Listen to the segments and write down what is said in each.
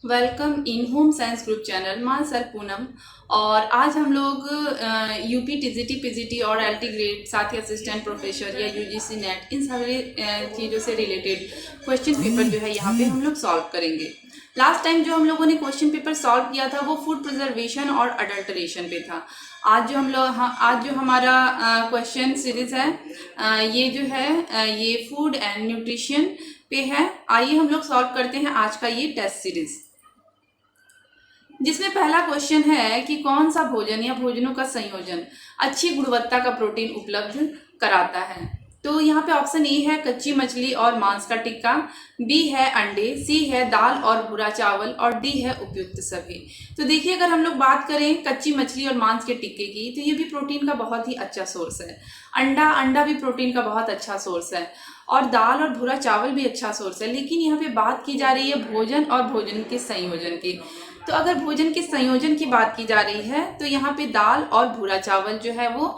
Welcome in home science group channel. मां sir Poonam. और आज हम लोग यूपी टीजीटी पीजीटी और एलटी ग्रेड साथ ही असिस्टेंट प्रोफेसर या यूजीसी नेट इन सारे चीज़ों से रिलेटेड क्वेश्चन पेपर जो है यहाँ पे हम लोग सॉल्व करेंगे। लास्ट टाइम जो हम लोगों ने क्वेश्चन पेपर सॉल्व किया था वो फूड प्रिजर्वेशन और अडल्टरेशन पे था। आज जो हमारा क्वेश्चन सीरीज है ये जो है ये फूड एंड न्यूट्रिशन पे है। आइए हम लोग सॉल्व करते हैं आज का ये टेस्ट सीरीज, जिसमें पहला क्वेश्चन है कि कौन सा भोजन या भोजनों का संयोजन अच्छी गुणवत्ता का प्रोटीन उपलब्ध कराता है। तो यहाँ पे ऑप्शन ए है कच्ची मछली और मांस का टिक्का, बी है अंडे, सी है दाल और भूरा चावल और डी है उपयुक्त सभी। तो देखिए, अगर हम लोग बात करें कच्ची मछली और मांस के टिक्के की, तो ये भी प्रोटीन का बहुत ही अच्छा सोर्स है। अंडा भी प्रोटीन का बहुत अच्छा सोर्स है और दाल और भूरा चावल भी अच्छा सोर्स है। लेकिन यहाँ पे बात की जा रही है भोजन और भोजन के संयोजन की। तो अगर भोजन के संयोजन की बात की जा रही है तो यहाँ पे दाल और भूरा चावल जो है वो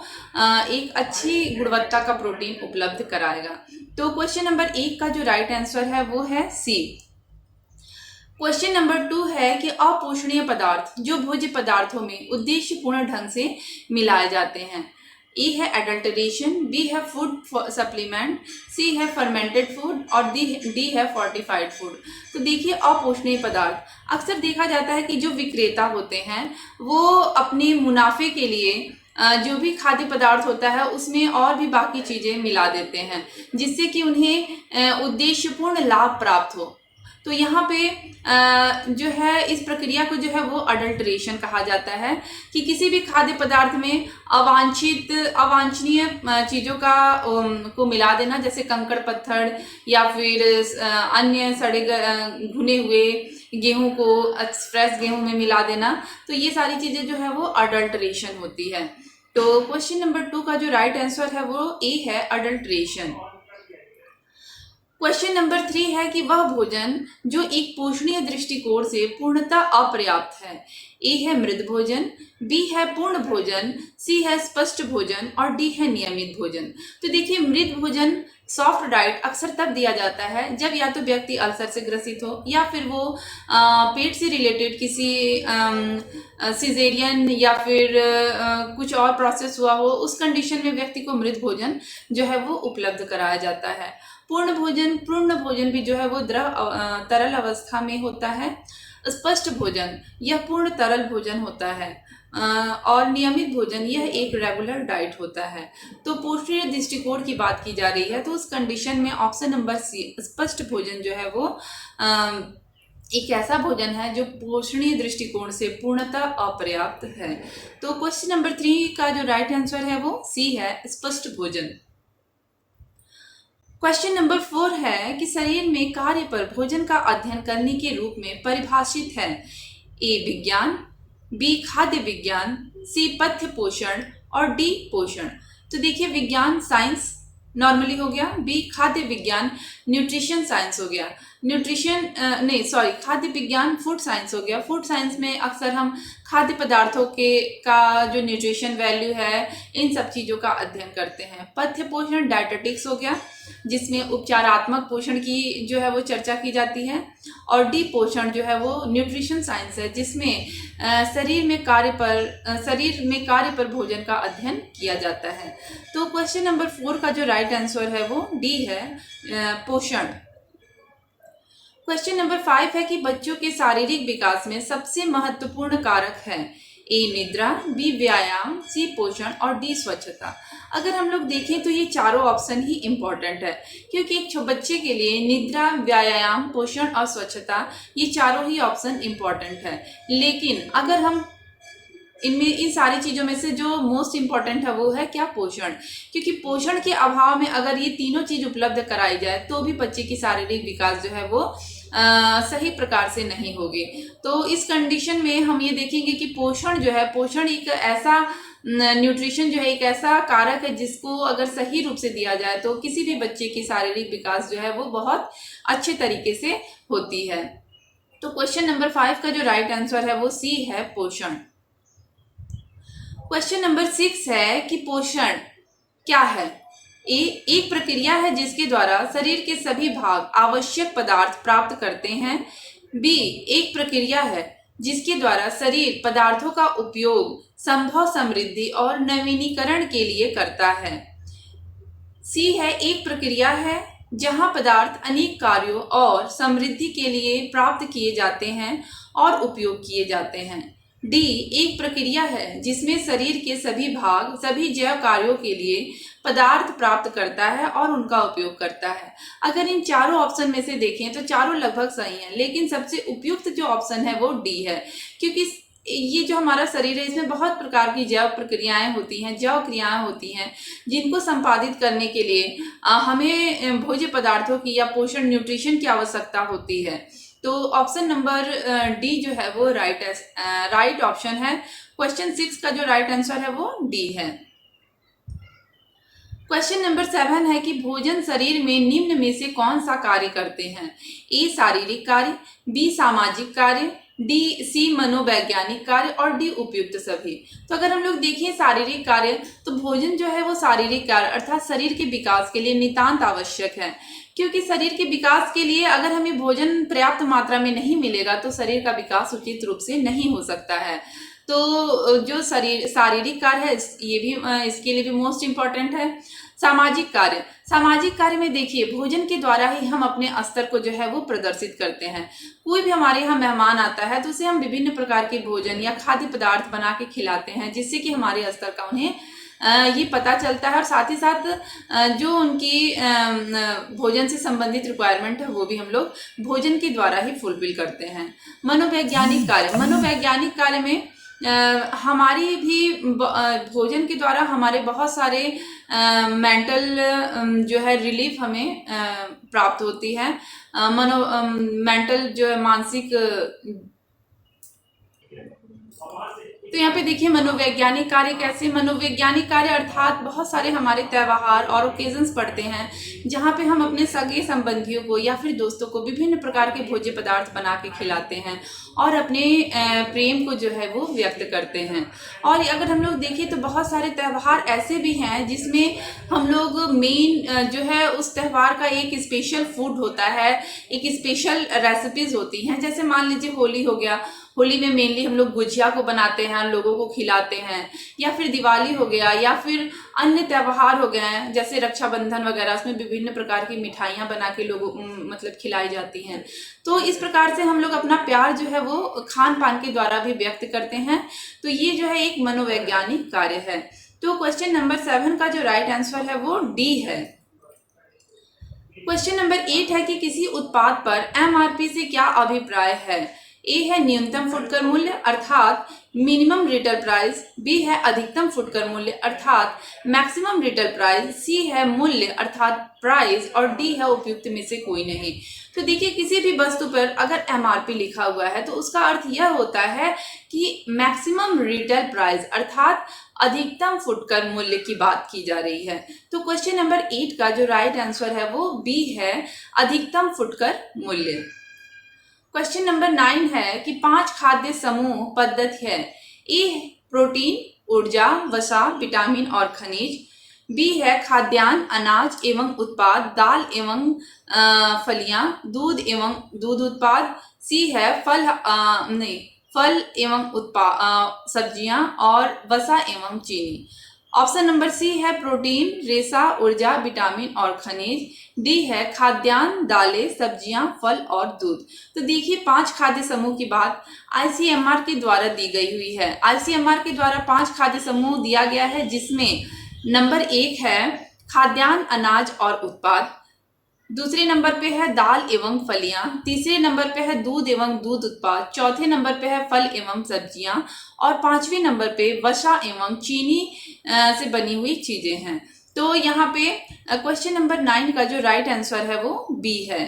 एक अच्छी गुणवत्ता का प्रोटीन उपलब्ध कराएगा। तो क्वेश्चन नंबर 1 का जो राइट आंसर है वो है सी। क्वेश्चन नंबर 2 है कि अपोषणीय पदार्थ जो भोज्य पदार्थों में उद्देश्यपूर्ण ढंग से मिलाए जाते हैं। ए है एडल्टरेशन, बी है फूड सप्लीमेंट, सी है फर्मेंटेड फूड और डी है फोर्टिफाइड फूड। तो देखिए, अपोषणीय पदार्थ अक्सर देखा जाता है कि जो विक्रेता होते हैं वो अपने मुनाफे के लिए जो भी खाद्य पदार्थ होता है उसमें और भी बाकी चीज़ें मिला देते हैं, जिससे कि उन्हें उद्देश्यपूर्ण लाभ प्राप्त हो। तो यहाँ पे जो है इस प्रक्रिया को जो है वो अडल्ट्रेशन कहा जाता है कि किसी भी खाद्य पदार्थ में अवांछनीय चीज़ों का को मिला देना, जैसे कंकड़ पत्थर या फिर अन्य सड़े भुने हुए गेहूं को फ्रेश गेहूं में मिला देना। तो ये सारी चीज़ें जो है वो अडल्ट्रेशन होती है। तो क्वेश्चन नंबर 2 का जो राइट आंसर है वो ए है अडल्ट्रेशन। क्वेश्चन नंबर 3 है कि वह भोजन जो एक पोषणीय दृष्टिकोण से पूर्णतः अपर्याप्त है। ए है मृद भोजन, बी है पूर्ण भोजन, सी है स्पष्ट भोजन और डी है नियमित भोजन। तो देखिए, मृद भोजन सॉफ्ट डाइट अक्सर तब दिया जाता है जब या तो व्यक्ति अल्सर से ग्रसित हो या फिर वो पेट से रिलेटेड किसी सिजेरियन या फिर कुछ और प्रोसेस हुआ हो। उस कंडीशन में व्यक्ति को मृद भोजन जो है वो उपलब्ध कराया जाता है। पूर्ण भोजन भी जो है वो तरल अवस्था में होता है। स्पष्ट भोजन यह पूर्ण तरल भोजन होता है और नियमित भोजन यह एक रेगुलर डाइट होता है। तो पोषणीय दृष्टिकोण की बात की जा रही है तो उस कंडीशन में ऑप्शन नंबर सी स्पष्ट भोजन जो है वो एक ऐसा भोजन है जो पोषणीय दृष्टिकोण से पूर्णतः अपर्याप्त है। तो क्वेश्चन नंबर 3 का जो राइट आंसर है वो सी है स्पष्ट भोजन। क्वेश्चन नंबर 4 है कि शरीर में कार्य पर भोजन का अध्ययन करने के रूप में परिभाषित है। ए विज्ञान, बी खाद्य विज्ञान, सी पथ्य पोषण और डी पोषण। तो देखिए, विज्ञान साइंस नॉर्मली हो गया, बी खाद्य विज्ञान न्यूट्रिशन साइंस हो गया, खाद्य विज्ञान फूड साइंस हो गया। फूड साइंस में अक्सर हम खाद्य पदार्थों का जो न्यूट्रिशन वैल्यू है इन सब चीज़ों का अध्ययन करते हैं। पथ्य पोषण डायटेटिक्स हो गया, जिसमें उपचारात्मक पोषण की जो है वो चर्चा की जाती है। और डी पोषण जो है वो न्यूट्रिशन साइंस है, जिसमें शरीर में कार्य पर भोजन का अध्ययन किया जाता है। तो क्वेश्चन नंबर 4 का जो राइट आंसर है वो डी है पोषण। क्वेश्चन नंबर 5 है कि बच्चों के शारीरिक विकास में सबसे महत्वपूर्ण कारक है। ए निद्रा, बी व्यायाम, सी पोषण और डी स्वच्छता। अगर हम लोग देखें तो ये चारों ऑप्शन ही इम्पोर्टेंट है, क्योंकि एक बच्चे के लिए निद्रा, व्यायाम, पोषण और स्वच्छता ये चारों ही ऑप्शन इम्पोर्टेंट है। लेकिन अगर हम इन सारी चीज़ों में से जो मोस्ट इम्पॉर्टेंट है वो है क्या? पोषण। क्योंकि पोषण के अभाव में अगर ये तीनों चीज़ उपलब्ध कराई जाए तो भी बच्चे की शारीरिक विकास जो है वो सही प्रकार से नहीं होगी। तो इस कंडीशन में हम ये देखेंगे कि पोषण एक ऐसा न्यूट्रिशन जो है एक ऐसा कारक है जिसको अगर सही रूप से दिया जाए तो किसी भी बच्चे की शारीरिक विकास जो है वो बहुत अच्छे तरीके से होती है। तो क्वेश्चन नंबर 5 का जो राइट आंसर है वो सी है पोषण। क्वेश्चन नंबर 6 है कि पोषण क्या है? एक प्रक्रिया है जिसके द्वारा शरीर के सभी भाग आवश्यक पदार्थ प्राप्त करते हैं। बी एक प्रक्रिया है जिसके द्वारा शरीर पदार्थों का उपयोग संभव समृद्धि और नवीनीकरण के लिए करता है। सी है एक प्रक्रिया है जहां पदार्थ अनेक कार्यों और समृद्धि के लिए प्राप्त किए जाते हैं और उपयोग किए जाते हैं। डी एक प्रक्रिया है जिसमें शरीर के सभी भाग सभी जैव कार्यों के लिए पदार्थ प्राप्त करता है और उनका उपयोग करता है। अगर इन चारों ऑप्शन में से देखें तो चारों लगभग सही हैं, लेकिन सबसे उपयुक्त जो ऑप्शन है वो डी है, क्योंकि ये जो हमारा शरीर है इसमें बहुत प्रकार की जैव प्रक्रियाएं होती हैं, जैव क्रियाएं होती हैं, जिनको संपादित करने के लिए हमें भोज्य पदार्थों की या पोषण न्यूट्रिशन की आवश्यकता होती है। तो ऑप्शन नंबर डी जो है वो राइट ऑप्शन है। क्वेश्चन 6 का जो राइट आंसर है वो डी है। क्वेश्चन नंबर 7 है कि भोजन शरीर में निम्न में से कौन सा कार्य करते हैं? ए शारीरिक कार्य, बी सामाजिक कार्य, डी सी मनोवैज्ञानिक कार्य और डी उपयुक्त सभी। तो अगर हम लोग देखें शारीरिक कार्य, तो भोजन जो है वो शारीरिक कार्य अर्थात शरीर के विकास के लिए नितांत आवश्यक है, क्योंकि शरीर के विकास के लिए अगर हमें भोजन पर्याप्त मात्रा में नहीं मिलेगा तो शरीर का विकास उचित रूप से नहीं हो सकता है। तो जो शारीरिक कार्य है ये भी इसके लिए भी मोस्ट इम्पॉर्टेंट है। सामाजिक कार्य में देखिए भोजन के द्वारा ही हम अपने स्तर को जो है वो प्रदर्शित करते हैं। कोई भी हमारे यहाँ मेहमान आता है तो उसे हम विभिन्न प्रकार के भोजन या खाद्य पदार्थ बना के खिलाते हैं, जिससे कि हमारे स्तर का उन्हें ये पता चलता है, और साथ ही साथ जो उनकी भोजन से संबंधित रिक्वायरमेंट है वो भी हम लोग भोजन के द्वारा ही फुलफिल करते हैं। मनोवैज्ञानिक कार्य में हमारी भी भोजन के द्वारा हमारे बहुत सारे मेंटल जो है रिलीफ हमें प्राप्त होती है। मेंटल जो है मानसिक, तो यहाँ पे देखिए मनोवैज्ञानिक कार्य कैसे, मनोवैज्ञानिक कार्य अर्थात बहुत सारे हमारे त्यौहार और ओकेजन्स पड़ते हैं जहाँ पे हम अपने सगे संबंधियों को या फिर दोस्तों को विभिन्न प्रकार के भोज्य पदार्थ बना के खिलाते हैं और अपने प्रेम को जो है वो व्यक्त करते हैं। और अगर हम लोग देखें तो बहुत सारे त्यौहार ऐसे भी हैं जिसमें हम लोग मेन जो है उस त्यौहार का एक स्पेशल फूड होता है, एक स्पेशल रेसिपीज होती हैं। जैसे मान लीजिए होली हो गया, होली में मेनली हम लोग गुजिया को बनाते हैं, लोगों को खिलाते हैं, या फिर दिवाली हो गया, या फिर अन्य त्यौहार हो गए हैं जैसे रक्षाबंधन वगैरह, उसमें विभिन्न प्रकार की मिठाइयाँ बना के लोगों मतलब खिलाई जाती हैं। तो इस प्रकार से हम लोग अपना प्यार जो है वो खान पान के द्वारा भी व्यक्त करते हैं। तो ये जो है एक मनोवैज्ञानिक कार्य है। तो क्वेश्चन नंबर 7 का जो राइट आंसर है वो डी है। क्वेश्चन नंबर 8 है कि किसी उत्पाद पर एमआरपी से क्या अभिप्राय है? ए है न्यूनतम फुटकर मूल्य अर्थात मिनिमम रिटेल प्राइस, बी है अधिकतम फुटकर मूल्य अर्थात मैक्सिमम रिटेल प्राइस, सी है मूल्य अर्थात प्राइस, और डी है उपयुक्त में से कोई नहीं। तो देखिए किसी भी वस्तु पर अगर एमआरपी लिखा हुआ है तो उसका अर्थ यह होता है कि मैक्सिमम रिटेल प्राइस अर्थात अधिकतम फुटकर मूल्य की बात की जा रही है। तो क्वेश्चन नंबर 8 का जो राइट आंसर है वो बी है, अधिकतम फुटकर मूल्य। क्वेश्चन नंबर 9 है कि 5 खाद्य समूह पद्धति है। ए प्रोटीन, ऊर्जा, वसा, विटामिन और खनिज, बी है खाद्यान्न, अनाज एवं उत्पाद, दाल एवं फलियां, दूध एवं दूध उत्पाद, सी है फल एवं उत्पाद सब्जियां, और वसा एवं चीनी। ऑप्शन नंबर सी है प्रोटीन, रेशा, ऊर्जा, विटामिन और खनिज, डी है खाद्यान्न, दालें, सब्जियां, फल और दूध। तो देखिए 5 खाद्य समूह की बात आईसीएमआर के द्वारा दी गई हुई है। आईसीएमआर के द्वारा 5 खाद्य समूह दिया गया है, जिसमें नंबर 1 है खाद्यान्न, अनाज और उत्पाद, दूसरे नंबर पे है दाल एवं फलियां, तीसरे नंबर पे है दूध एवं दूध उत्पाद, चौथे नंबर पे है फल एवं सब्जियां, और 5वें नंबर पे वसा एवं चीनी से बनी हुई चीजें हैं। तो यहाँ पे क्वेश्चन नंबर 9 का जो राइट आंसर है वो बी है।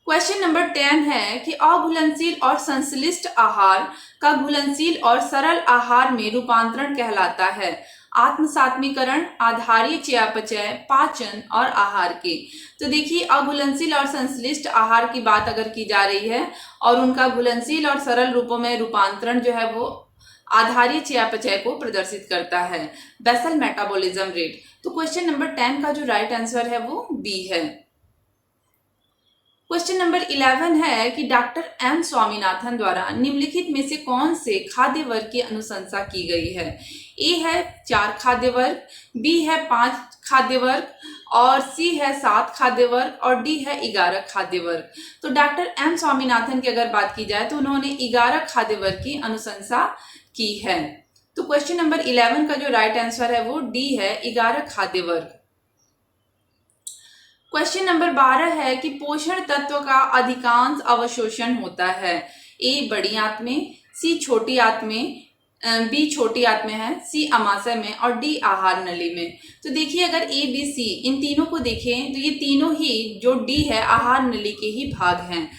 क्वेश्चन नंबर 10 है कि अघुलनशील और संश्लिष्ट आहार का घुलनशील और सरल आहार में रूपांतरण कहलाता है। आत्मसात्मीकरण, आधारीय चयापचय, पाचन और आहार के। तो देखिए अघुलनशील और संश्लिष्ट आहार की बात अगर की जा रही है और उनका घुलनशील और सरल रूपों में रूपांतरण जो है वो आधारीय चयापचय को प्रदर्शित करता है, बेसल मेटाबॉलिज्म रेट। तो क्वेश्चन नंबर 10 का जो राइट आंसर है वो बी है। क्वेश्चन नंबर 11 है कि डॉक्टर एम स्वामीनाथन द्वारा निम्नलिखित में से कौन से खाद्य वर्ग की अनुशंसा की गई है। ए है 4 खाद्य वर्ग, बी है 5 खाद्य वर्ग और सी है 7 खाद्य वर्ग और डी है 11 खाद्य वर्ग। तो डॉक्टर एम स्वामीनाथन की अगर बात की जाए तो उन्होंने 11 खाद्य वर्ग की अनुशंसा की है। तो क्वेश्चन नंबर 11 का जो राइट आंसर है वो डी है, 11 खाद्य वर्ग। क्वेश्चन नंबर 12 है कि पोषण तत्व का अधिकांश अवशोषण होता है। ए बड़ी आंत में, सी छोटी आंत में, बी छोटी आंत में है, सी अमाशय में और डी आहार नली में। तो देखिए अगर ए बी सी इन तीनों को देखें तो ये तीनों ही जो डी है आहार नली के ही भाग हैं।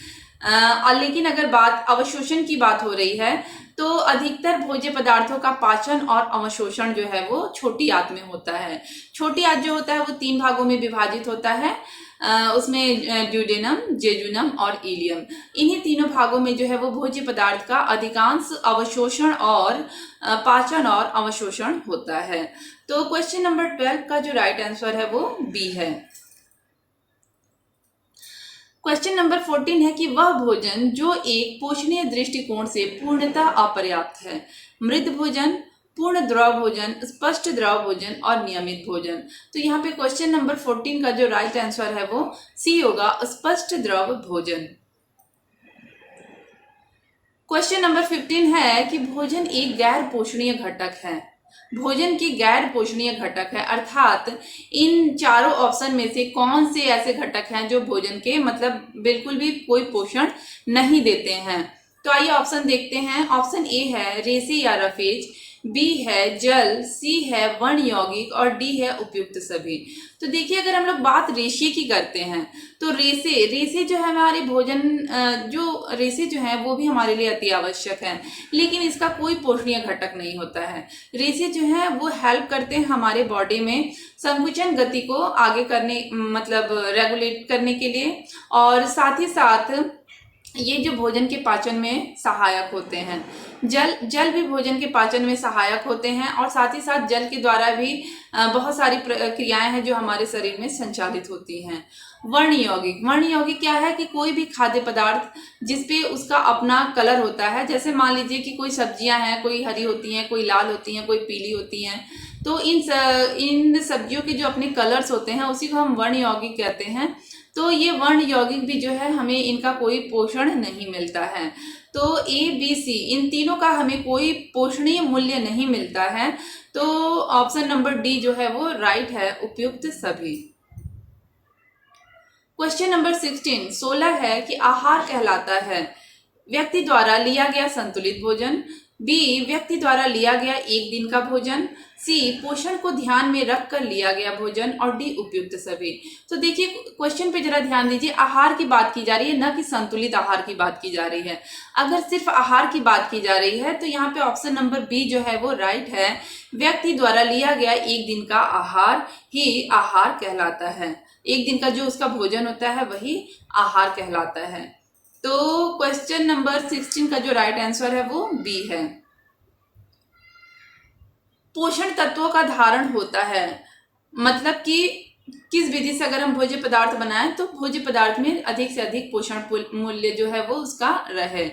लेकिन अगर बात अवशोषण की बात हो रही है तो अधिकतर भोज्य पदार्थों का पाचन और अवशोषण जो है वो छोटी आंत में होता है। छोटी आंत जो होता है वो 3 भागों में विभाजित होता है। उसमें ड्यूडेनम, जेजुनम और इलियम, इन्हीं तीनों भागों में जो है वो भोज्य पदार्थ का अधिकांश अवशोषण और पाचन और अवशोषण होता है। तो क्वेश्चन नंबर 12 का जो राइट आंसर है वो बी है। क्वेश्चन नंबर 14 है कि वह भोजन जो एक पोषणीय दृष्टिकोण से पूर्णतः अपर्याप्त है। मृत भोजन, पूर्ण द्रव भोजन, स्पष्ट द्रव भोजन और नियमित भोजन। तो यहाँ पे क्वेश्चन नंबर 14 का जो राइट आंसर है वो सी होगा, स्पष्ट द्रव भोजन। क्वेश्चन नंबर 15 है कि भोजन एक गैर पोषणीय घटक है। भोजन की गैर पोषणीय घटक है, अर्थात इन चारों ऑप्शन में से कौन से ऐसे घटक हैं जो भोजन के मतलब बिल्कुल भी कोई पोषण नहीं देते हैं। तो आइए ऑप्शन देखते हैं। ऑप्शन ए है रेसे या रफेज, बी है जल, सी है वर्ण यौगिक और डी है उपयुक्त सभी। तो देखिए अगर हम लोग बात रेशे की करते हैं तो रेसे जो है हमारे भोजन जो रेसे जो है वो भी हमारे लिए अति आवश्यक है, लेकिन इसका कोई पोषणीय घटक नहीं होता है। रेसे जो है वो हेल्प करते हैं हमारे बॉडी में संकुचन गति को आगे करने मतलब रेगुलेट करने के लिए, और साथ ही साथ ये जो भोजन के पाचन में सहायक होते हैं। जल भी भोजन के पाचन में सहायक होते हैं और साथ ही साथ जल के द्वारा भी बहुत सारी क्रियाएं हैं जो हमारे शरीर में संचालित होती हैं। वर्ण यौगिक क्या है कि कोई भी खाद्य पदार्थ जिसपे उसका अपना कलर होता है, जैसे मान लीजिए कि कोई सब्जियां हैं, कोई हरी होती हैं, कोई लाल होती हैं, कोई पीली होती हैं, तो इन सब्जियों के जो अपने कलर्स होते हैं उसी को हम वर्ण यौगिक कहते हैं। तो ये वर्ण यौगिक भी जो है हमें इनका कोई पोषण नहीं मिलता है। तो ए बी सी इन तीनों का हमें कोई पोषणीय मूल्य नहीं मिलता है। तो ऑप्शन नंबर डी जो है वो राइट है, उपयुक्त सभी। क्वेश्चन नंबर 16 है कि आहार कहलाता है व्यक्ति द्वारा लिया गया संतुलित भोजन, बी व्यक्ति द्वारा लिया गया एक दिन का भोजन, सी पोषण को ध्यान में रखकर लिया गया भोजन और डी उपयुक्त सभी। तो देखिए क्वेश्चन पे जरा ध्यान दीजिए, आहार की बात की जा रही है, न कि संतुलित आहार की बात की जा रही है। अगर सिर्फ आहार की बात की जा रही है तो यहाँ पे ऑप्शन नंबर बी जो है वो राइट है, व्यक्ति द्वारा लिया गया एक दिन का आहार ही आहार कहलाता है। एक दिन का जो उसका भोजन होता है वही आहार कहलाता है। तो क्वेश्चन नंबर 16 का जो राइट आंसर है वो बी है। पोषण तत्वों का धारण होता है, मतलब कि किस विधि से अगर हम भोज्य पदार्थ बनाएं तो भोज्य पदार्थ में अधिक से अधिक पोषण मूल्य जो है वो उसका रहे।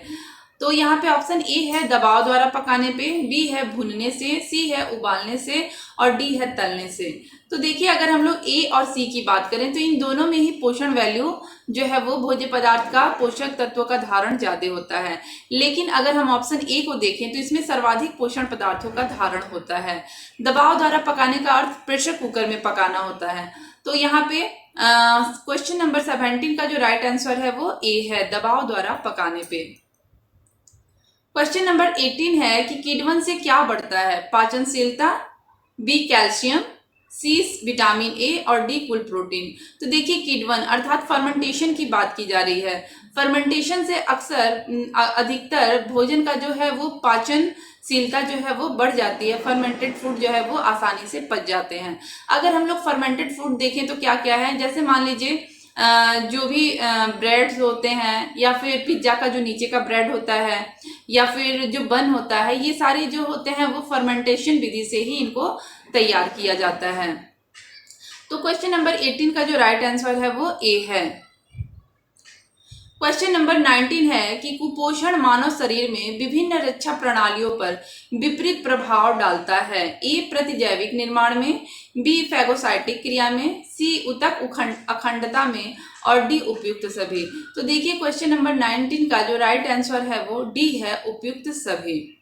तो यहाँ पे ऑप्शन ए है दबाव द्वारा पकाने पे, बी है भुनने से, सी है उबालने से और डी है तलने से। तो देखिए अगर हम लोग ए और सी की बात करें तो इन दोनों में ही पोषण वैल्यू जो है वो भोज्य पदार्थ का पोषक तत्वों का धारण ज्यादा होता है, लेकिन अगर हम ऑप्शन ए को देखें तो इसमें सर्वाधिक पोषण पदार्थों का धारण होता है। दबाव द्वारा पकाने का अर्थ प्रेशर कुकर में पकाना होता है। तो यहाँ पे क्वेश्चन नंबर 17 का जो राइट आंसर है वो ए है, दबाव द्वारा पकाने पे। क्वेश्चन नंबर 18 है कि किण्वन से क्या बढ़ता है, पाचनशीलता, B calcium, C vitamin A और डी कुल प्रोटीन। तो देखिए किण्वन अर्थात फर्मेंटेशन की बात की जा रही है। फर्मेंटेशन से अक्सर अधिकतर भोजन का जो है वो पाचनशीलता जो है वो बढ़ जाती है। फर्मेंटेड फूड जो है वो आसानी से पच जाते हैं। अगर हम लोग फर्मेंटेड फूड देखें तो क्या क्या है, जैसे मान लीजिए जो भी ब्रेड्स होते हैं या फिर पिज्जा का जो नीचे का ब्रेड होता है या फिर जो बन होता है, ये सारे जो होते हैं वो फर्मेंटेशन विधि से ही इनको तैयार किया जाता है। तो क्वेश्चन नंबर 18 का जो राइट आंसर है वो ए है। क्वेश्चन नंबर 19 है कि कुपोषण मानव शरीर में विभिन्न रक्षा प्रणालियों पर विपरीत प्रभाव डालता है। ए प्रतिजैविक निर्माण में, बी फैगोसाइटिक क्रिया में, सी ऊतक अखंडता में और डी उपयुक्त सभी। तो देखिए क्वेश्चन नंबर 19 का जो राइट आंसर है वो डी है, उपयुक्त सभी।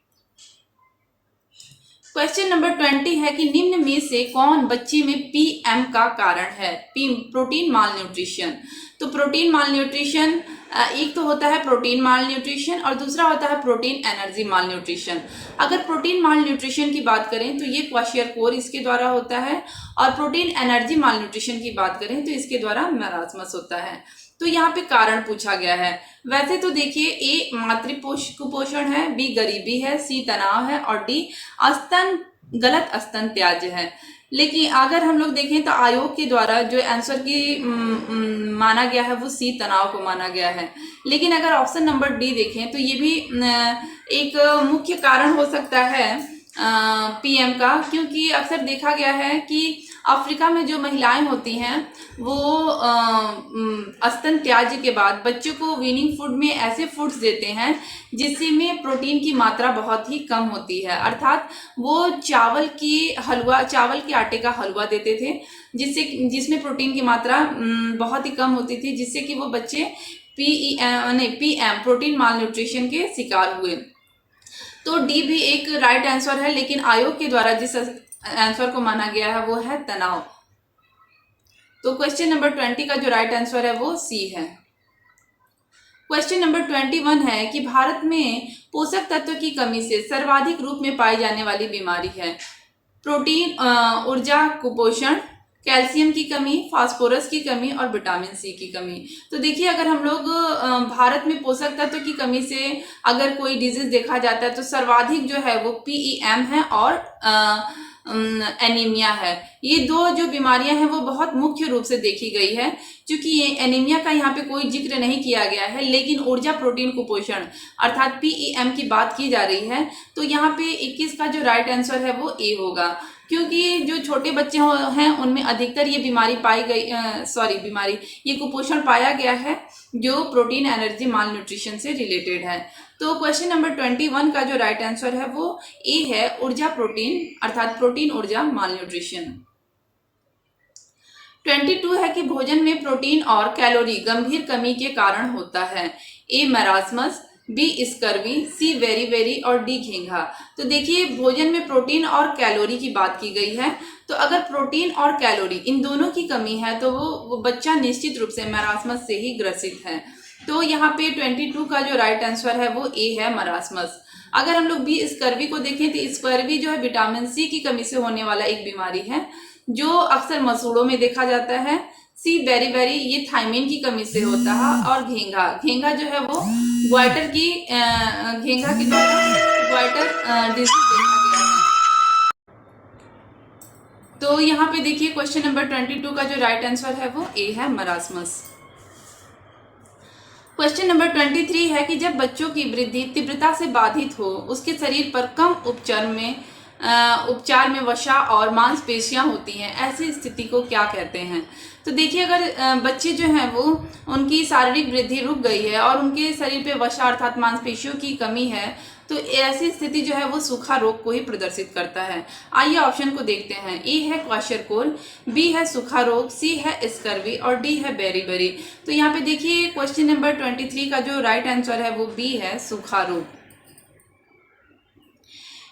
क्वेश्चन नंबर 20 है कि निम्न में से कौन बच्चे में पीएम का कारण है। पी प्रोटीन माल न्यूट्रिशन। तो प्रोटीन माल न्यूट्रिशन एक तो होता है प्रोटीन माल न्यूट्रिशन और दूसरा होता है प्रोटीन एनर्जी माल न्यूट्रिशन। अगर प्रोटीन माल न्यूट्रिशन की बात करें तो ये क्वाशियरकोर इसके द्वारा होता है, और प्रोटीन एनर्जी माल न्यूट्रिशन की बात करें तो इसके द्वारा मैरास्मस होता है। तो यहाँ पे कारण पूछा गया है। वैसे तो देखिए ए कुपोषण है, बी गरीबी है, सी तनाव है और डी गलत स्तन त्याज्य है। लेकिन अगर हम लोग देखें तो आयोग के द्वारा जो आंसर की माना गया है वो सी तनाव को माना गया है। लेकिन अगर ऑप्शन नंबर डी देखें तो ये भी एक मुख्य कारण हो सकता है पीएम का, क्योंकि अक्सर देखा गया है कि अफ्रीका में जो महिलाएं होती हैं वो स्तन त्याज्य के बाद बच्चों को वीनिंग फूड में ऐसे फूड्स देते हैं जिसमें प्रोटीन की मात्रा बहुत ही कम होती है। अर्थात वो चावल के आटे का हलवा देते थे जिसमें प्रोटीन की मात्रा बहुत ही कम होती थी, जिससे कि वो बच्चे पीएम प्रोटीन माल न्यूट्रिशन के शिकार हुए। तो डी भी एक राइट आंसर है, लेकिन आयोग के द्वारा जिस आंसर को माना गया है वो है तनाव। तो क्वेश्चन नंबर 20 का जो राइट आंसर है वो सी है। क्वेश्चन नंबर 21 है कि भारत में पोषक तत्व की कमी से सर्वाधिक रूप में पाई जाने वाली बीमारी है। प्रोटीन ऊर्जा कुपोषण, कैल्शियम की कमी, फास्फोरस की कमी और विटामिन सी की कमी। तो देखिए अगर हम लोग भारत में पोषक तत्व की कमी से अगर कोई डिजीज देखा जाता है तो सर्वाधिक जो है वो पीईएम है और एनीमिया है। ये दो जो बीमारियां हैं वो बहुत मुख्य रूप से देखी गई है। क्योंकि ये एनीमिया का यहाँ पे कोई जिक्र नहीं किया गया है, लेकिन ऊर्जा प्रोटीन कुपोषण अर्थात पीईएम की बात की जा रही है, तो यहाँ पे 21 का जो राइट आंसर है वो ए होगा। क्योंकि जो छोटे बच्चे हैं उनमें अधिकतर ये बीमारी पाई गई ये कुपोषण पाया गया है जो प्रोटीन एनर्जी माल न्यूट्रिशन से रिलेटेड है। तो क्वेश्चन नंबर 21 का जो राइट आंसर है वो ए है, ऊर्जा प्रोटीन अर्थात प्रोटीन ऊर्जा माल न्यूट्रिशन। 22 है कि भोजन में प्रोटीन और कैलोरी गंभीर कमी के कारण होता है। ए मैरास्मस, बी स्कर्वी, सी वेरी और डी घेंघा। तो देखिए भोजन में प्रोटीन और कैलोरी की बात की गई है, तो अगर प्रोटीन और कैलोरी इन दोनों की कमी है तो वो बच्चा निश्चित रूप से मैरास्मस से ही ग्रसित है। तो यहाँ पे 22 का जो राइट आंसर है वो ए है, मैरास्मस। अगर हम लोग बी स्कर्वी को देखें तो स्कर्वी जो है विटामिन सी की कमी से होने वाला एक बीमारी है जो अक्सर मसूड़ों में देखा जाता है। सी बेरी ये थायमिन की कमी से होता है, और घेंघा जो है वो ग्वाइटर डिजीज देखा गया है। तो यहाँ पे देखिए क्वेश्चन नंबर 22 का जो राइट आंसर है वो ए है, मरास्मस। क्वेश्चन नंबर 23 है कि जब बच्चों की वृद्धि तीव्रता से बाधित हो, उसके शरीर पर कम उपचार में वसा और मांसपेशियां होती हैं, ऐसी स्थिति को क्या कहते हैं। तो देखिए अगर बच्चे जो हैं वो उनकी शारीरिक वृद्धि रुक गई है और उनके शरीर पे वसा अर्थात मांसपेशियों की कमी है, तो ऐसी स्थिति जो है वो सूखा रोग को ही प्रदर्शित करता है। आइए ऑप्शन को देखते हैं। ए है क्वाशरकोर, बी है सूखा रोग, सी है स्कर्वी और डी है बेरी। तो यहाँ पे देखिए क्वेश्चन नंबर 23 का जो राइट आंसर है वो बी है, सूखा रोग।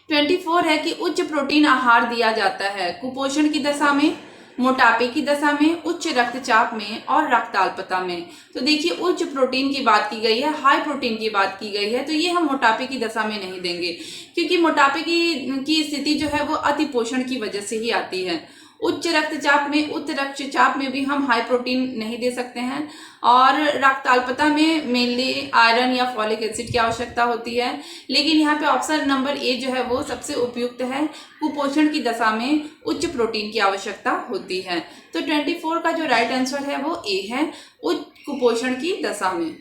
24 है कि उच्च प्रोटीन आहार दिया जाता है कुपोषण की दशा में, मोटापे की दशा में, उच्च रक्तचाप में और रक्ताल्पता में। तो देखिए उच्च प्रोटीन की बात की गई है, हाई प्रोटीन की बात की गई है, तो ये हम मोटापे की दशा में नहीं देंगे, क्योंकि मोटापे की स्थिति जो है वो अतिपोषण की वजह से ही आती है। उच्च रक्तचाप में भी हम हाई प्रोटीन नहीं दे सकते हैं, और रक्ताल्पता में मेनली आयरन या फॉलिक एसिड की आवश्यकता होती है। लेकिन यहाँ पे ऑप्शन नंबर ए जो है वो सबसे उपयुक्त है, कुपोषण की दशा में उच्च प्रोटीन की आवश्यकता होती है। तो 24 का जो राइट आंसर है वो ए है, उच्च कुपोषण की दशा में।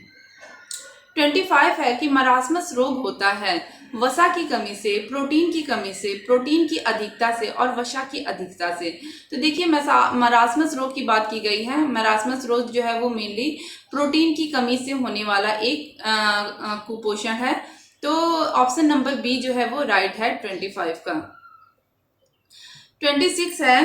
25 है कि मरासमस रोग होता है वसा की कमी से, प्रोटीन की कमी से, प्रोटीन की अधिकता से और वसा की अधिकता से। तो देखिए मरासमस रोग की बात की गई है। मरासमस रोग जो है वो मेनली प्रोटीन की कमी से होने वाला एक कुपोषण है। तो ऑप्शन नंबर बी जो है वो राइट है 25 का। 26 है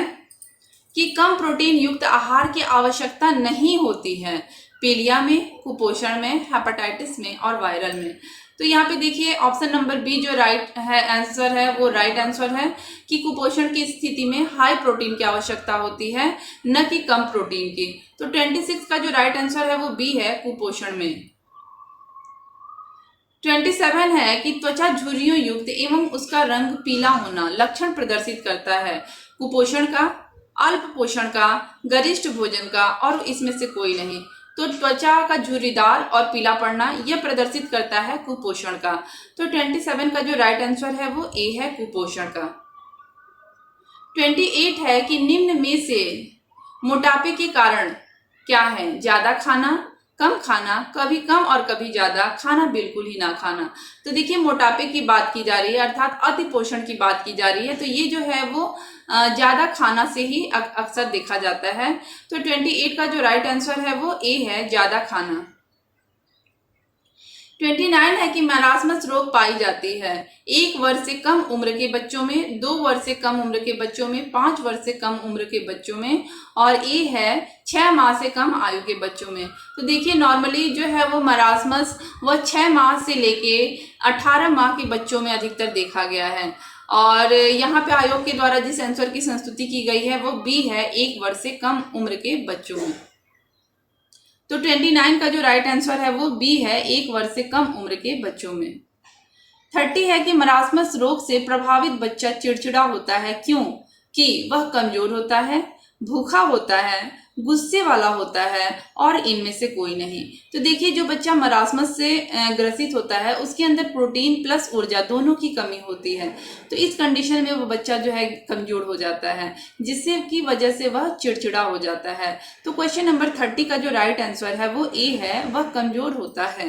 कि कम प्रोटीन युक्त आहार की आवश्यकता नहीं होती है पीलिया में, कुपोषण में, हेपेटाइटिस में और वायरल में। तो यहाँ पे देखिए ऑप्शन नंबर बी जो राइट है आंसर है वो राइट आंसर है कि कुपोषण की स्थिति में हाई प्रोटीन की आवश्यकता होती है, न कि कम प्रोटीन की। तो 26 का जो राइट आंसर है वो बी है, कुपोषण में। 27 है कि त्वचा झुर्रियों युक्त एवं उसका रंग पीला होना लक्षण प्रदर्शित करता है कुपोषण का, अल्प पोषण का, गरिष्ठ भोजन का और इसमें से कोई नहीं। तो त्वचा का झुर्रीदार और पीला पड़ना यह प्रदर्शित करता है कुपोषण का। तो 27 का जो राइट आंसर है वो ए है, कुपोषण का। 28 है कि निम्न में से मोटापे के कारण क्या है? ज्यादा खाना, कम खाना, कभी कम और कभी ज्यादा खाना, बिल्कुल ही ना खाना। तो देखिए मोटापे की बात की जा रही है अर्थात अति पोषण की बात की जा रही है। तो ये जो है वो ज्यादा खाना से ही अक्सर देखा जाता है। तो 28 का जो राइट आंसर है वो ए है, ज्यादा खाना। 29 है कि मरासमस रोग पाई जाती है 1 वर्ष से कम उम्र के बच्चों में, 2 वर्ष से कम उम्र के बच्चों में, 5 वर्ष से कम उम्र के बच्चों में और ए है 6 माह से कम आयु के बच्चों में। तो देखिए नॉर्मली जो है वो मरासमस वह 6 माह से लेके 18 माह के बच्चों में अधिकतर देखा गया है। और यहाँ पे आयोग के द्वारा जिस आंसर की संस्तुति की गई है वो बी है, 1 वर्ष से कम उम्र के बच्चों में। तो 29 का जो राइट आंसर है वो बी है, 1 वर्ष से कम उम्र के बच्चों में। 30 है कि मरासमस रोग से प्रभावित बच्चा चिड़चिड़ा होता है क्यों? कि वह कमजोर होता है, भूखा होता है, गुस्से वाला होता है और इनमें से कोई नहीं। तो देखिए जो बच्चा मरासमस से ग्रसित होता है उसके अंदर प्रोटीन प्लस ऊर्जा दोनों की कमी होती है। तो इस कंडीशन में वो बच्चा जो है कमजोर हो जाता है, जिससे की वजह से वह चिड़चिड़ा हो जाता है। तो क्वेश्चन नंबर 30 का जो राइट आंसर है वो ए है, वह कमजोर होता है।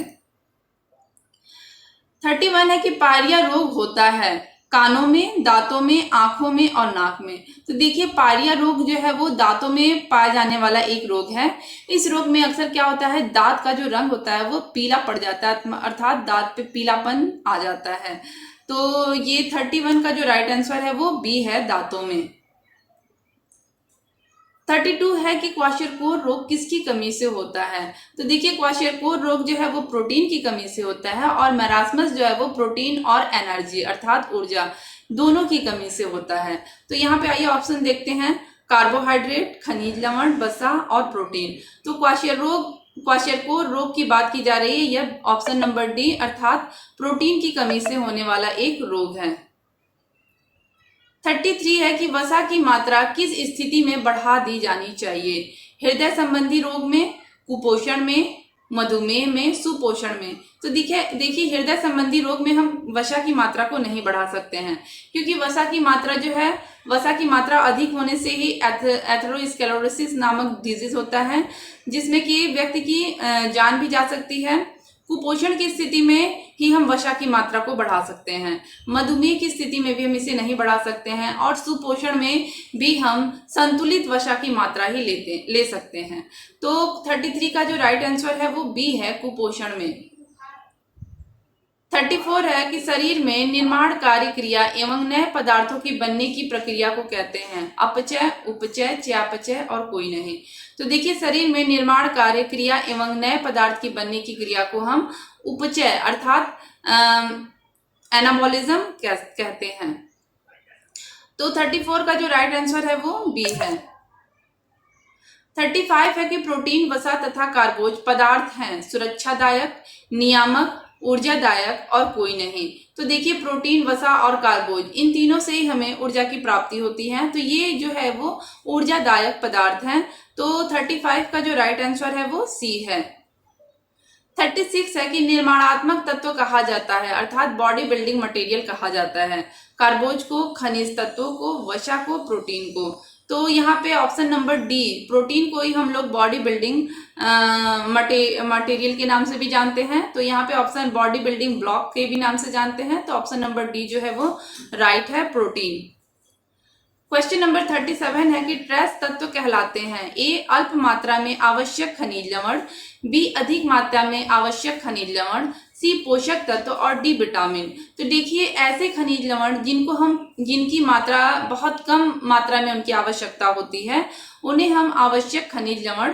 31 है कि पायरिया रोग होता है कानों में, दांतों में, आंखों में और नाक में। तो देखिए पायरिया रोग जो है वो दांतों में पाया जाने वाला एक रोग है। इस रोग में अक्सर क्या होता है, दांत का जो रंग होता है वो पीला पड़ जाता है अर्थात दांत पे पीलापन आ जाता है। तो ये 31 का जो राइट आंसर है वो बी है, दांतों में। 32 है कि क्वाशरकोर रोग किसकी कमी से होता है? तो देखिए क्वाशरकोर रोग जो है वो प्रोटीन की कमी से होता है और मरासमस जो है वो प्रोटीन और एनर्जी अर्थात ऊर्जा दोनों की कमी से होता है। तो यहाँ पे आइए ऑप्शन देखते हैं, कार्बोहाइड्रेट, खनिज लवण, वसा और प्रोटीन। तो क्वाशरकोर रोग की बात की जा रही है, यह ऑप्शन नंबर डी अर्थात प्रोटीन की कमी से होने वाला एक रोग है। 33 है कि वसा की मात्रा किस स्थिति में बढ़ा दी जानी चाहिए? हृदय संबंधी रोग में, कुपोषण में, मधुमेह में, सुपोषण में। तो देखिए हृदय संबंधी रोग में हम वसा की मात्रा को नहीं बढ़ा सकते हैं, क्योंकि वसा की मात्रा जो है वसा की मात्रा अधिक होने से ही एथेरोस्क्लेरोसिस नामक डिजीज होता है, जिसमें कि व्यक्ति की जान भी जा सकती है। कुपोषण की स्थिति में ही हम वसा की मात्रा को बढ़ा सकते हैं, मधुमेह की स्थिति में भी हम इसे नहीं बढ़ा सकते हैं और सुपोषण में भी हम संतुलित वसा की मात्रा ही ले सकते हैं। तो 33 का जो राइट आंसर है वो बी है, कुपोषण में। 34 है कि शरीर में निर्माणकारी क्रिया एवं नए पदार्थों के बनने की प्रक्रिया को कहते हैं? अपचय, उपचय, चयापचय और कोई नहीं। तो देखिए शरीर में निर्माण कार्य क्रिया एवं नए पदार्थ की बनने की क्रिया को हम उपचय अर्थात एनाबॉलिज्म कहते हैं। तो 34 का जो राइट आंसर है वो बी है। 35 है कि प्रोटीन, वसा तथा कार्बोज पदार्थ हैं सुरक्षादायक, नियामक, ऊर्जादायक और कोई नहीं। तो देखिए प्रोटीन, वसा और कार्बोज इन तीनों से ही हमें ऊर्जा की प्राप्ति होती है, तो ये जो है वो ऊर्जादायक पदार्थ हैं। तो 35 का जो राइट आंसर है वो सी है। 36 है कि निर्माणात्मक तत्व कहा जाता है अर्थात बॉडी बिल्डिंग मटेरियल कहा जाता है कार्बोज को, खनिज तत्वों को, वसा को, प्रोटीन को। तो यहाँ पे ऑप्शन नंबर डी, प्रोटीन को ही हम लोग बॉडी बिल्डिंग मटेरियल के नाम से भी जानते हैं, तो यहाँ पे ऑप्शन बॉडी बिल्डिंग ब्लॉक के भी नाम से जानते हैं, तो ऑप्शन नंबर डी जो है वो राइट है, प्रोटीन। क्वेश्चन नंबर 37 है कि ट्रेस तत्व कहलाते हैं ए अल्प मात्रा में आवश्यक खनिज लवण, बी अधिक मात्रा में आवश्यक खनिज लवण, सी पोषक तत्व और डी विटामिन। तो देखिए ऐसे खनिज लवण जिनकी मात्रा बहुत कम मात्रा में उनकी आवश्यकता होती है उन्हें हम आवश्यक खनिज लवण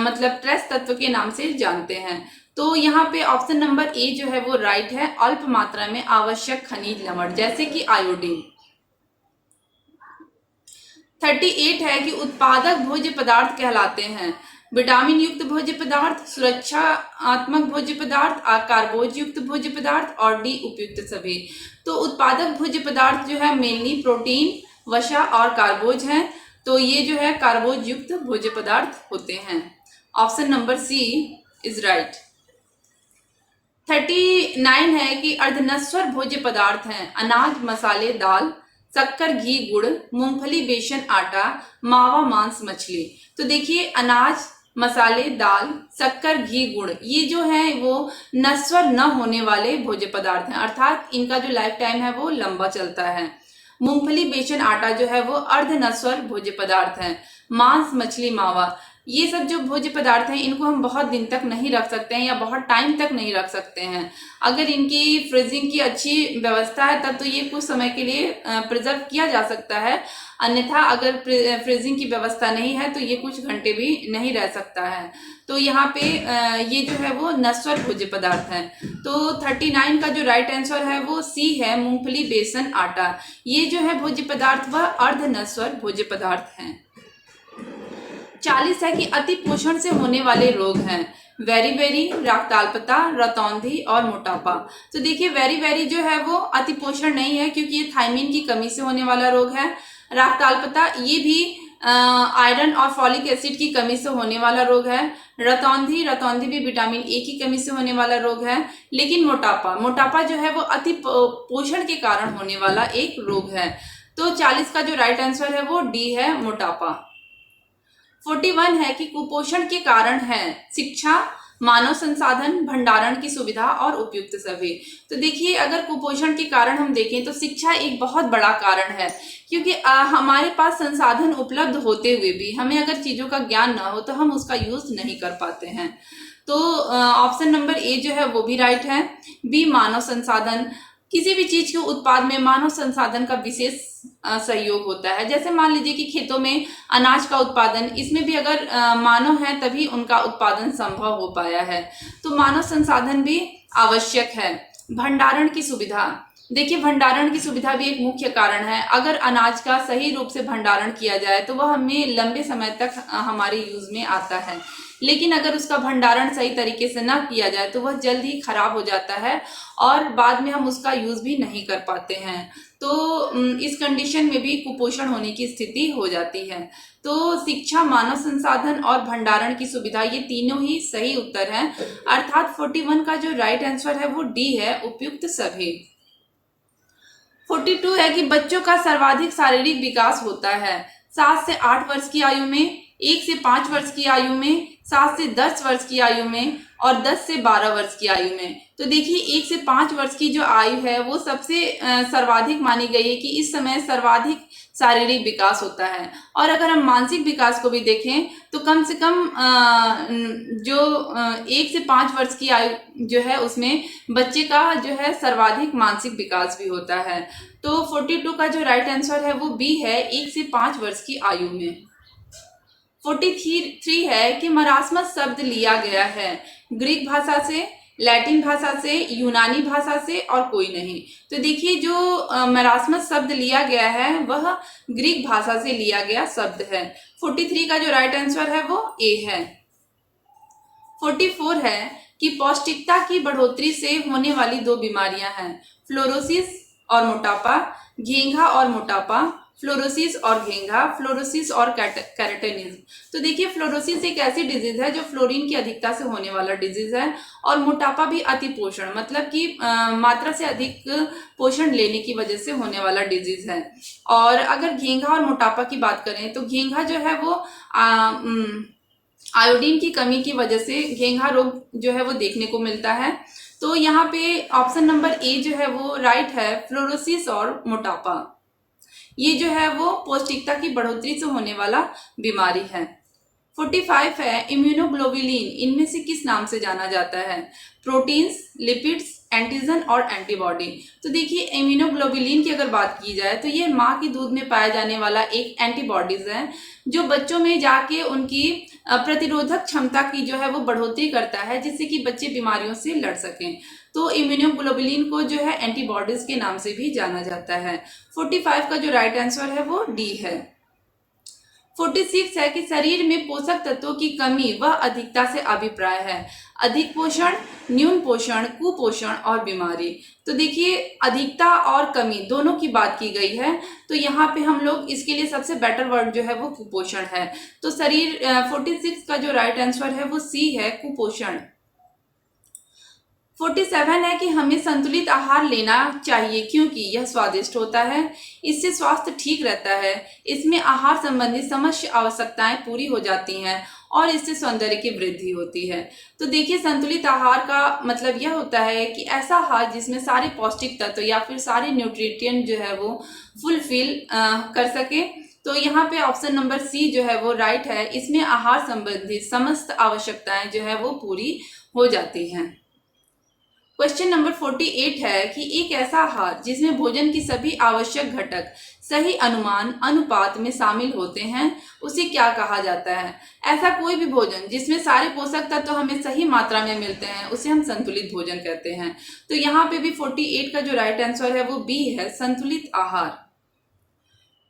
मतलब ट्रेस तत्व के नाम से जानते हैं। तो यहाँ पे ऑप्शन नंबर ए जो है वो राइट है, अल्प मात्रा में आवश्यक खनिज लवण जैसे कि आयोडीन। 38 है कि उत्पादक भोज्य पदार्थ कहलाते हैं विटामिन युक्त भोज्य पदार्थ, सुरक्षात्मक भोज्य पदार्थ, कार्बोज युक्त भोज्य पदार्थ और डी उपयुक्त सभी। तो उत्पादक भोज्य पदार्थ जो है मेनली प्रोटीन, वसा और कार्बोज हैं, तो ये जो है कार्बोज युक्त भोज्य पदार्थ होते हैं। Option number C is right. 39 है कि अर्धनश्वर भोज्य पदार्थ हैं अनाज, मसाले, दाल, शक्कर, घी, गुड़, मूंगफली, बेसन, आटा, मावा, मांस, मछली। तो देखिए अनाज, मसाले, दाल, शक्कर, घी, गुड़ ये जो है वो नश्वर न होने वाले भोज्य पदार्थ हैं, अर्थात इनका जो लाइफ टाइम है वो लंबा चलता है। मूंगफली, बेसन, आटा जो है वो अर्धनश्वर भोज्य पदार्थ हैं। मांस, मछली, मावा ये सब जो भोज्य पदार्थ हैं इनको हम बहुत दिन तक नहीं रख सकते हैं या बहुत टाइम तक नहीं रख सकते हैं। अगर इनकी फ्रीजिंग की अच्छी व्यवस्था है तब तो ये कुछ समय के लिए प्रिजर्व किया जा सकता है, अन्यथा अगर फ्रीजिंग की व्यवस्था नहीं है तो ये कुछ घंटे भी नहीं रह सकता है। तो यहाँ पे ये जो है वो नश्वर भोज्य पदार्थ है। तो 39 का जो राइट आंसर है वो सी है, मूंगफली, बेसन, आटा ये जो है भोज्य पदार्थ वह अर्धनश्वर भोज्य पदार्थ हैं। 40 है कि अति पोषण से होने वाले रोग हैं वेरी, रक्ताल्पता, रतौंधी और मोटापा। तो देखिए वेरी जो है वो अति पोषण नहीं है क्योंकि ये थायमिन की कमी से होने वाला रोग है। रक्ताल्पता ये भी आयरन और फॉलिक एसिड की कमी से होने वाला रोग है। रतौंधी भी विटामिन ए की कमी से होने वाला रोग है। लेकिन मोटापा जो है वो अति पोषण के कारण होने वाला एक रोग है। तो 40 का जो राइट आंसर है वो डी है, मोटापा। 41 है कि कुपोषण के कारण है शिक्षा, मानव संसाधन, भंडारण की सुविधा और उपयुक्त सभी। तो देखिए अगर कुपोषण के कारण हम देखें तो शिक्षा एक बहुत बड़ा कारण है क्योंकि हमारे पास संसाधन उपलब्ध होते हुए भी हमें अगर चीजों का ज्ञान ना हो तो हम उसका यूज नहीं कर पाते हैं। तो ऑप्शन नंबर ए जो है वो भी राइट है। बी मानव संसाधन, किसी भी चीज के उत्पाद में मानव संसाधन का विशेष सहयोग होता है। जैसे मान लीजिए कि खेतों में अनाज का उत्पादन, इसमें भी अगर मानव है तभी उनका उत्पादन संभव हो पाया है, तो मानव संसाधन भी आवश्यक है। भंडारण की सुविधा, देखिए भंडारण की सुविधा भी एक मुख्य कारण है। अगर अनाज का सही रूप से भंडारण किया जाए तो वह हमें लंबे समय तक हमारे यूज में आता है, लेकिन अगर उसका भंडारण सही तरीके से ना किया जाए तो वह जल्द ही खराब हो जाता है और बाद में हम उसका यूज भी नहीं कर पाते हैं। तो इस कंडीशन में भी कुपोषण होने की स्थिति हो जाती है। तो शिक्षा, मानव संसाधन और भंडारण की सुविधा ये तीनों ही सही उत्तर हैं, अर्थात 41 का जो राइट आंसर है वो डी है, उपयुक्त सभी। 42 है कि बच्चों का सर्वाधिक शारीरिक विकास होता है 7 से 8 वर्ष की आयु में, 1 से 5 वर्ष की आयु में, 7 से 10 वर्ष की आयु में और 10 से 12 वर्ष की आयु में। तो देखिए 1 से 5 वर्ष की जो आयु है वो सबसे सर्वाधिक मानी गई है कि इस समय सर्वाधिक शारीरिक विकास होता है। और अगर हम मानसिक विकास को भी देखें तो कम से कम जो 1 से 5 वर्ष की आयु जो है उसमें बच्चे का जो है सर्वाधिक मानसिक विकास भी होता है। तो 42 का जो राइट आंसर है वो बी है, 1 से 5 वर्ष की आयु में। 43 है कि मरासमस शब्द लिया गया है ग्रीक भाषा से, लैटिन भाषा से, यूनानी भाषा से और कोई नहीं। तो देखिए जो मरासमस शब्द लिया गया है वह ग्रीक भाषा से लिया गया शब्द है। 43 का जो राइट आंसर है वो ए है। 44 है कि पौष्टिकता की बढ़ोतरी से होने वाली 2 बीमारियां हैं, फ्लोरोसिस और मोटापा, घेंघा और मोटापा, फ्लोरोसिस और घेंघा, फ्लोरोसिस और कैरेटेनिज्म। तो देखिए फ्लोरोसिस एक ऐसी डिजीज है जो फ्लोरीन की अधिकता से होने वाला डिजीज है, और मोटापा भी अति पोषण मतलब कि मात्रा से अधिक पोषण लेने की वजह से होने वाला डिजीज है। और अगर घेंघा और मोटापा की बात करें तो घेंघा जो है वो आयोडीन की कमी की वजह से घेंघा रोग जो है वो देखने को मिलता है। तो यहाँ पे ऑप्शन नंबर ए जो है वो राइट है, फ्लोरोसिस और मोटापा। ये जो है वो पौष्टिकता की बढ़ोतरी से होने वाला बीमारी है। 45 है, इम्यूनोग्लोबुलिन इनमें से किस नाम से जाना जाता है? प्रोटीन्स, लिपिड्स, एंटीजन और एंटीबॉडी। तो देखिए इम्यूनोग्लोबुलिन की अगर बात की जाए तो ये माँ के दूध में पाया जाने वाला एक एंटीबॉडीज है जो बच्चों में जाके उनकी प्रतिरोधक क्षमता की जो है वो बढ़ोतरी करता है, जिससे कि बच्चे बीमारियों से लड़ सकें। तो इम्यूनोग्लोबुलिन को जो है एंटीबॉडीज के नाम से भी जाना जाता है। 45 का जो राइट आंसर है वो डी है। 46 है कि शरीर में पोषक तत्वों की कमी व अधिकता से अभिप्राय है। अधिक पोषण, न्यून पोषण, कुपोषण और बीमारी। तो देखिए अधिकता और कमी दोनों की बात की गई है, तो यहाँ पे हम लोग इसके लिए सबसे बेटर वर्ड जो है वो कुपोषण है। तो शरीर 46 का जो राइट आंसर है वो सी है, कुपोषण। 47 है कि हमें संतुलित आहार लेना चाहिए क्योंकि यह स्वादिष्ट होता है, इससे स्वास्थ्य ठीक रहता है, इसमें आहार संबंधी समस्त आवश्यकताएं पूरी हो जाती हैं और इससे सौंदर्य की वृद्धि होती है। तो देखिए संतुलित आहार का मतलब यह होता है कि ऐसा आहार जिसमें सारे पौष्टिक तत्व या फिर सारे न्यूट्रिएंट जो है वो फुलफिल कर सके। तो यहाँ पे ऑप्शन नंबर सी जो है वो राइट है, इसमें आहार संबंधी समस्त आवश्यकताएं जो है वो पूरी हो जाती हैं। क्वेश्चन नंबर 48 है कि एक ऐसा आहार जिसमें भोजन की सभी आवश्यक घटक सही अनुमान अनुपात में शामिल होते हैं उसे क्या कहा जाता है? ऐसा कोई भी भोजन जिसमें सारे पोषक तत्व हमें सही मात्रा में मिलते हैं उसे हम संतुलित भोजन कहते हैं। तो यहाँ पे भी 48 का जो राइट आंसर है वो बी है, संतुलित आहार।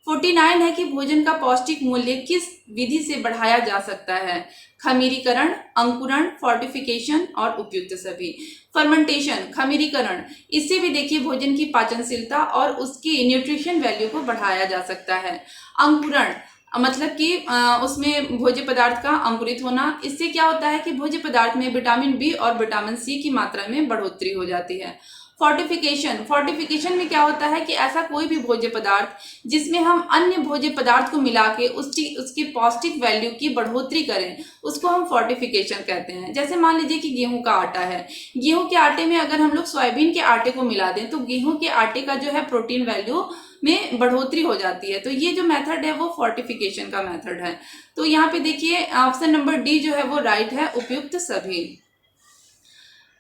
49 है कि भोजन का पौष्टिक मूल्य किस विधि से बढ़ाया जा सकता है? खमीरीकरण, अंकुरण, फोर्टिफिकेशन और उपयुक्त सभी। फर्मेंटेशन, खमीरीकरण, इससे भी देखिए भोजन की पाचनशीलता और उसकी न्यूट्रिशन वैल्यू को बढ़ाया जा सकता है। अंकुरण मतलब कि उसमें भोज्य पदार्थ का अंकुरित होना, इससे क्या होता है कि भोज्य पदार्थ में विटामिन बी और विटामिन सी की मात्रा में बढ़ोतरी हो जाती है। फोर्टिफिकेशन में क्या होता है कि ऐसा कोई भी भोज्य पदार्थ जिसमें हम अन्य भोज्य पदार्थ को मिला के उसकी पौष्टिक वैल्यू की बढ़ोतरी करें उसको हम फोर्टिफिकेशन कहते हैं। जैसे मान लीजिए कि गेहूं का आटा है, गेहूं के आटे में अगर हम लोग सोयाबीन के आटे को मिला दें तो गेहूं के आटे का जो है प्रोटीन वैल्यू में बढ़ोतरी हो जाती है। तो ये जो मेथड है वो फोर्टिफिकेशन का मेथड है। तो यहाँ पे देखिए ऑप्शन नंबर डी जो है वो राइट है, उपयुक्त सभी।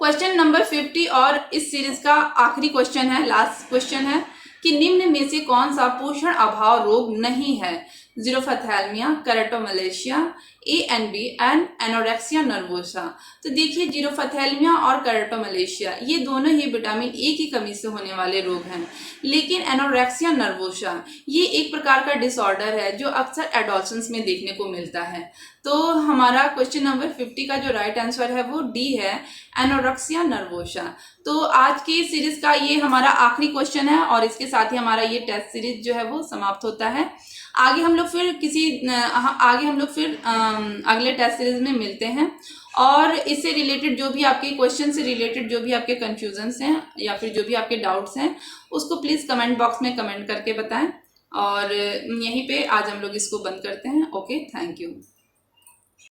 क्वेश्चन नंबर 50 और इस सीरीज का आखिरी क्वेश्चन है, लास्ट क्वेश्चन है कि निम्न में से कौन सा पोषण अभाव रोग नहीं है? Xerophthalmia, keratomalacia, A and B and anorexia nervosa. तो देखिए जीरोफैथैल्मिया और कैरेटोमलेशिया ये दोनों ही विटामिन ए की कमी से होने वाले रोग हैं, लेकिन एनोरेक्सिया नर्वोसा ये एक प्रकार का डिसऑर्डर है जो अक्सर एडोलसेंस में देखने को मिलता है। तो हमारा क्वेश्चन नंबर 50 का जो राइट आंसर है वो डी है, एनोरेक्सिया नर्वोसा। तो आज की सीरीज का ये हमारा आखिरी क्वेश्चन है और इसके साथ ही हमारा ये टेस्ट सीरीज जो है वो समाप्त होता है। आगे हम लोग फिर अगले टेस्ट सीरीज में मिलते हैं और इससे रिलेटेड जो भी आपके क्वेश्चन से रिलेटेड जो भी आपके कंफ्यूजन्स हैं या फिर जो भी आपके डाउट्स हैं उसको प्लीज़ कमेंट बॉक्स में कमेंट करके बताएं। और यहीं पे आज हम लोग इसको बंद करते हैं। Okay, thank you.